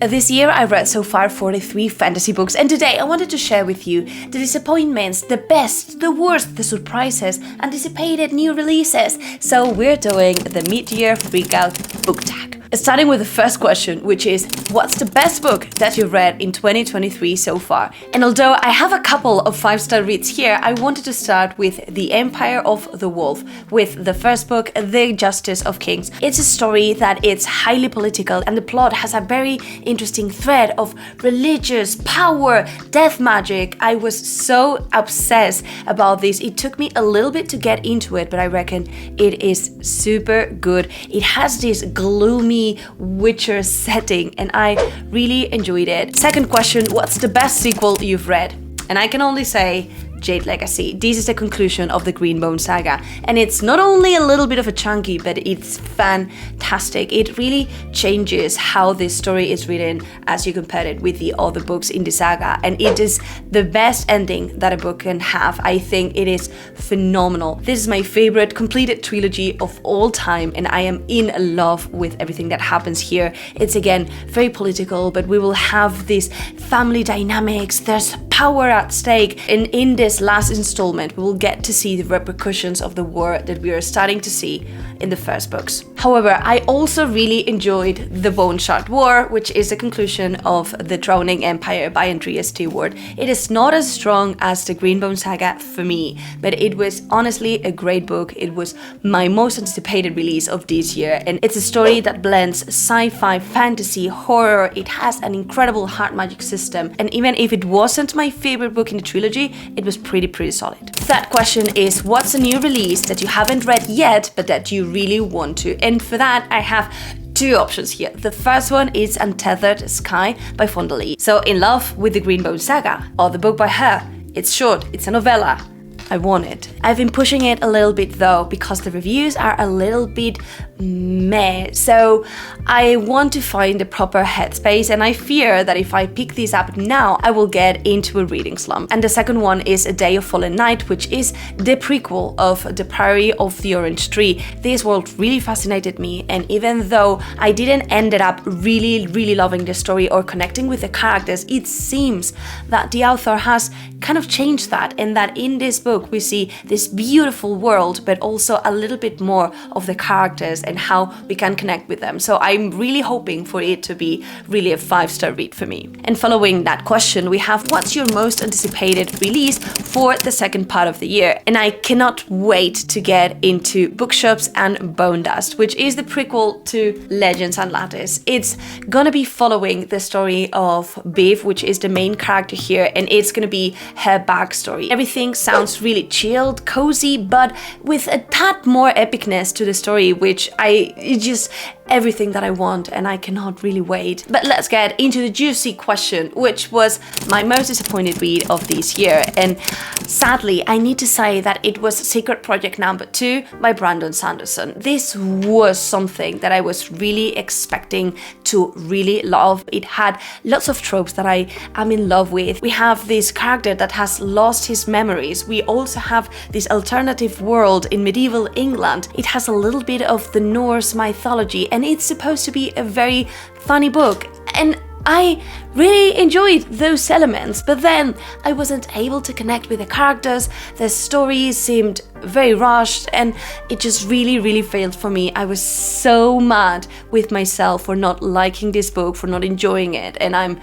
This year I read so far 43 fantasy books, and today I wanted to share with you the disappointments, the best, the worst, the surprises, anticipated new releases. So we're doing the mid-year freakout book tag. Starting with the first question, which is, what's the best book that you've read in 2023 so far? And although I have a couple of 5-star reads here, I wanted to start with The Empire of the Wolf, with the first book, The Justice of Kings. It's a story that is highly political, and the plot has a very interesting thread of religious power, death magic. I was so obsessed about this. It took me a little bit to get into it, but I reckon it is super good. It has this gloomy Witcher setting, and I really enjoyed it. Second question, what's the best sequel you've read? And I can only say Jade Legacy. This is the conclusion of the Greenbone saga, and it's not only a little bit of a chunky, but it's fantastic. It really changes how this story is written as you compare it with the other books in the saga, and it is the best ending that a book can have. I think it is phenomenal. This is my favorite completed trilogy of all time, and I am in love with everything that happens here. It's again very political, but we will have these family dynamics, there's power at stake, and in this last installment we will get to see the repercussions of the war that we are starting to see in the first books. However, I also really enjoyed The Bone Shard War, which is the conclusion of the Drowning Empire by Andreas T. Ward. It is not as strong as the Greenbone saga for me, but it was honestly a great book. It was my most anticipated release of this year, and it's a story that blends sci-fi, fantasy, horror. It has an incredible hard magic system, and even if it wasn't my favorite book in the trilogy, it was pretty solid. Third question is, what's a new release that you haven't read yet but that you really want to? And for that I have two options here. The first one is Untethered Sky by FONDA. So in love with the Greenbone saga, or the book by her. It's short, it's a novella. I want it. I've been pushing it a little bit though, because the reviews are a little bit meh. So I want to find the proper headspace, and I fear that if I pick these up now, I will get into a reading slump. And the second one is A Day of Fallen Night, which is the prequel of The Priory of the Orange Tree. This world really fascinated me, and even though I didn't ended up really loving the story or connecting with the characters, it seems that the author has kind of changed that, and that in this book we see this beautiful world, but also a little bit more of the characters and how we can connect with them. So I'm really hoping for it to be really a 5-star read for me. And following that question, we have, what's your most anticipated release for the second part of the year? And I cannot wait to get into Bookshops and Bone Dust, which is the prequel to Legends and Lattice. It's gonna be following the story of Biv, which is the main character here, and it's gonna be her backstory. Everything sounds really chilled, cozy, but with a tad more epicness to the story, which it's just everything that I want, and I cannot really wait. But let's get into the juicy question, which was my most disappointed read of this year. And sadly, I need to say that it was Secret Project number 2 by Brandon Sanderson. This was something that I was really expecting to really love. It had lots of tropes that I am in love with. We have this character that has lost his memories. We also have this alternative world in medieval England. It has a little bit of the Norse mythology, and it's supposed to be a very funny book, and I really enjoyed those elements, but then I wasn't able to connect with the characters. The story seemed very rushed, and it just really failed for me. I was so mad with myself for not liking this book, for not enjoying it, and I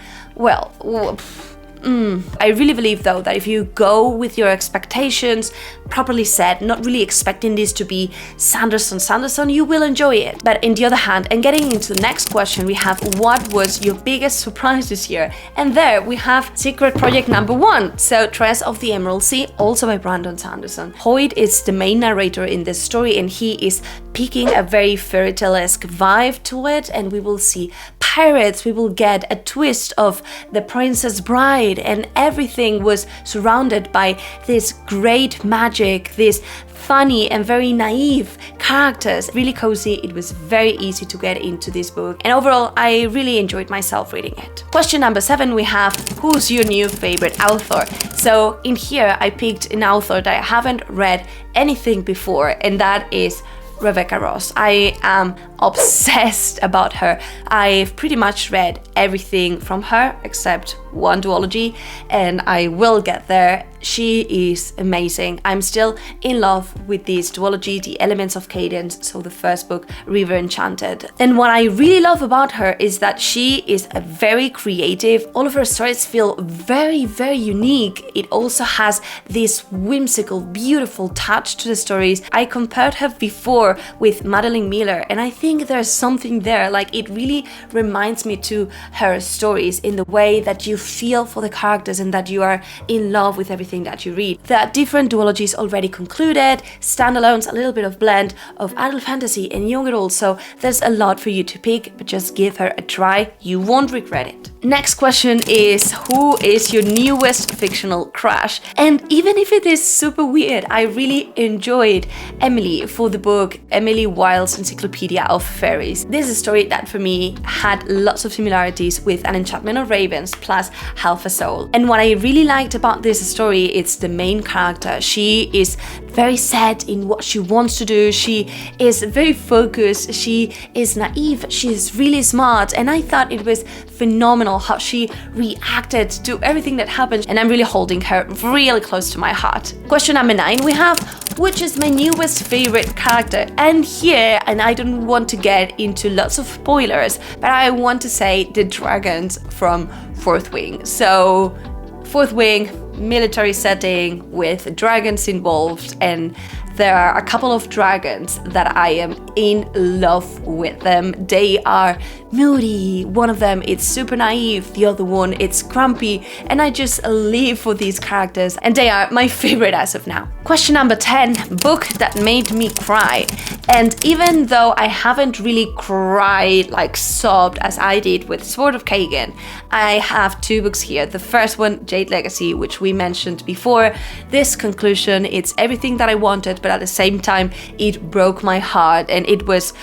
really believe though that if you go with your expectations properly set, not really expecting this to be Sanderson, you will enjoy it. But on the other hand, and getting into the next question, we have, what was your biggest surprise this year? And there we have Secret Project number 1, so Tress of the Emerald Sea, also by Brandon Sanderson. Hoyt is the main narrator in this story, and he is picking a very fairy tale-esque vibe to it, and we will see pirates, we will get a twist of The Princess Bride, and everything was surrounded by this great magic, this funny and very naive characters. Really cozy. It was very easy to get into this book, and overall I really enjoyed myself reading it. Question number 7, we have, who's your new favorite author? So in here I picked an author that I haven't read anything before, and that is Rebecca Ross. I am obsessed about her. I've pretty much read everything from her except one duology, and I will get there. She is amazing. I'm still in love with this duology, The Elements of Cadence, so the first book, River Enchanted. And what I really love about her is that she is a very creative. All of her stories feel very, very unique. It also has this whimsical, beautiful touch to the stories. I compared her before with Madeline Miller, and I think there's something there. Like, it really reminds me to her stories in the way that you feel for the characters and that you are in love with everything that you read. There are different duologies already concluded, standalones, a little bit of blend of adult fantasy and young adult, so there's a lot for you to pick, but just give her a try, you won't regret it. Next question is, who is your newest fictional crush? And even if it is super weird, I really enjoyed Emily for the book Emily Wilde's Encyclopedia of Fairies. This is a story that for me had lots of similarities with An Enchantment of Ravens plus Half a Soul. And what I really liked about this story, it's the main character. She is very set in what she wants to do. She is very focused. She is naive. She is really smart. And I thought it was phenomenal how she reacted to everything that happened. And I'm really holding her really close to my heart. Question number 9 we have, which is my newest favorite character? And here, and I don't want to get into lots of spoilers, but I want to say the dragons from Fourth Wing. So Fourth Wing, military setting with dragons involved, and there are a couple of dragons that I am in love with them. They are moody. One of them is super naive, the other one it's grumpy, and I just live for these characters, and they are my favorite as of now. Question number 10, book that made me cry. And even though I haven't really cried, like sobbed as I did with Sword of Kagan, I have 2 books here. The first one, Jade Legacy, which we mentioned before. This conclusion, it's everything that I wanted, but at the same time, it broke my heart, and it was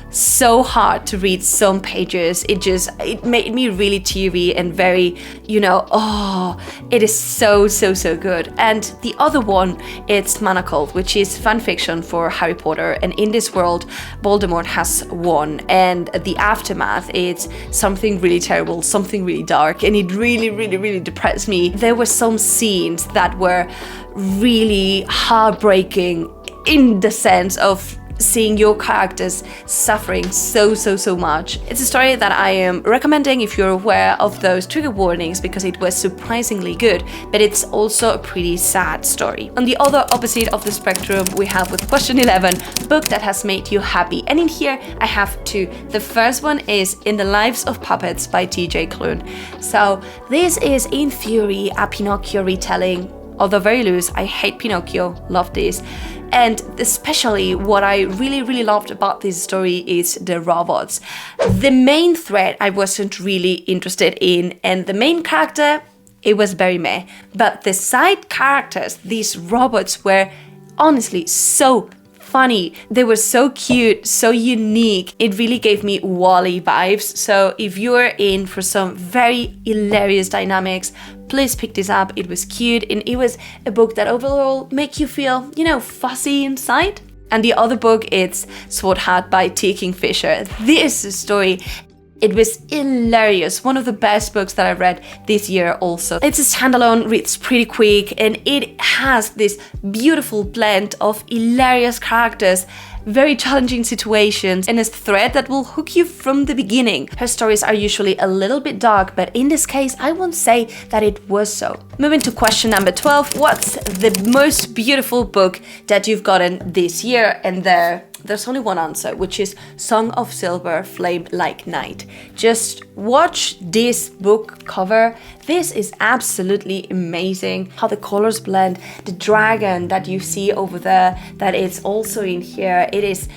so hard to read some pages. It made me really teary and very, it is so good. And the other one, it's Manacled, which is fan fiction for Harry Potter, and in this world Voldemort has won, and the aftermath, it's something really terrible, something really dark, and it really depressed me. There were some scenes that were really heartbreaking in the sense of seeing your characters suffering so much. It's a story that I am recommending if you're aware of those trigger warnings, because it was surprisingly good, but it's also a pretty sad story. On the other opposite of the spectrum, we have with question 11, book that has made you happy. And in here I have 2. The first one is In the Lives of Puppets by TJ Klune. So this is in theory a Pinocchio retelling, although very loose. I hate Pinocchio, love this. And especially what I really loved about this story is the robots. The main thread I wasn't really interested in, and the main character, it was very meh. But the side characters, these robots, were honestly so funny. They were so cute, so unique. It really gave me WALL-E vibes. So if you're in for some very hilarious dynamics, please pick this up. It was cute, and it was a book that overall make you feel, fuzzy inside. And the other book, it's Sword Hat by T. Kingfisher. This story, it was hilarious. One of the best books that I read this year also. It's a standalone, reads pretty quick, and it has this beautiful blend of hilarious characters, very challenging situations, and a thread that will hook you from the beginning. Her stories are usually a little bit dark, but in this case, I won't say that it was so. Moving to question number 12, what's the most beautiful book that you've gotten this year? And there's only one answer, which is Song of Silver, Flame Like Night. Just watch this book cover. This is absolutely amazing. How the colors blend, the dragon that you see over there, that is also in here. It is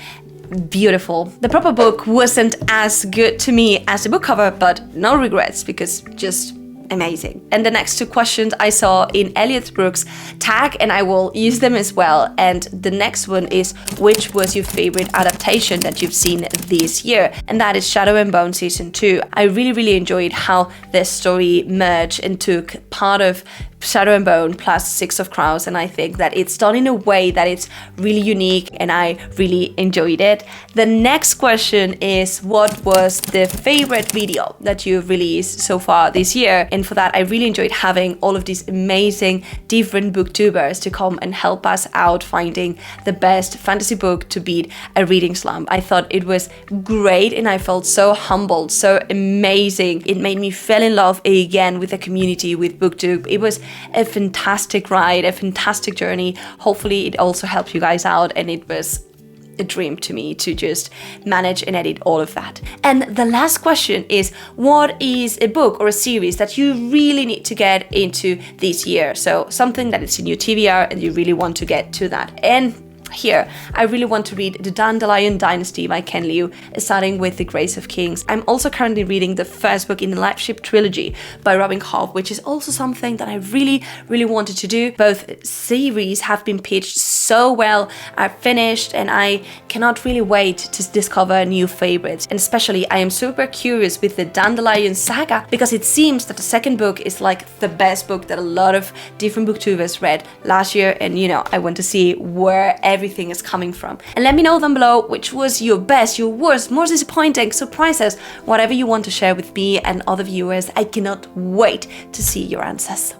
beautiful. The proper book wasn't as good to me as the book cover, but no regrets, because just amazing. And the next 2 questions I saw in Elliot Brooks' tag, and I will use them as well. And the next one is, which was your favorite adaptation that you've seen this year? And that is Shadow and Bone Season 2. I really enjoyed how this story merged and took part of Shadow and Bone plus Six of Crows, and I think that it's done in a way that it's really unique and I really enjoyed it. The next question is, what was the favorite video that you've released so far this year? And for that, I really enjoyed having all of these amazing different booktubers to come and help us out finding the best fantasy book to beat a reading slump. I thought it was great and I felt so humbled, so amazing. It made me fall in love again with the community, with booktube. It was a fantastic ride, a fantastic journey. Hopefully it also helped you guys out, and it was a dream to me to just manage and edit all of that. And the last question is, what is a book or a series that you really need to get into this year? So something that is in your TBR and you really want to get to that. And here, I really want to read The Dandelion Dynasty by Ken Liu, starting with The Grace of Kings. I'm also currently reading the first book in the Lightship trilogy by Robin Hobb, which is also something that I really wanted to do. Both series have been pitched so well, are finished, and I cannot really wait to discover new favorites. And especially, I am super curious with the Dandelion saga, because it seems that the second book is like the best book that a lot of different booktubers read last year, and I want to see where everything is coming from. And let me know down below which was your best, your worst, most disappointing surprises, whatever you want to share with me and other viewers. I cannot wait to see your answers.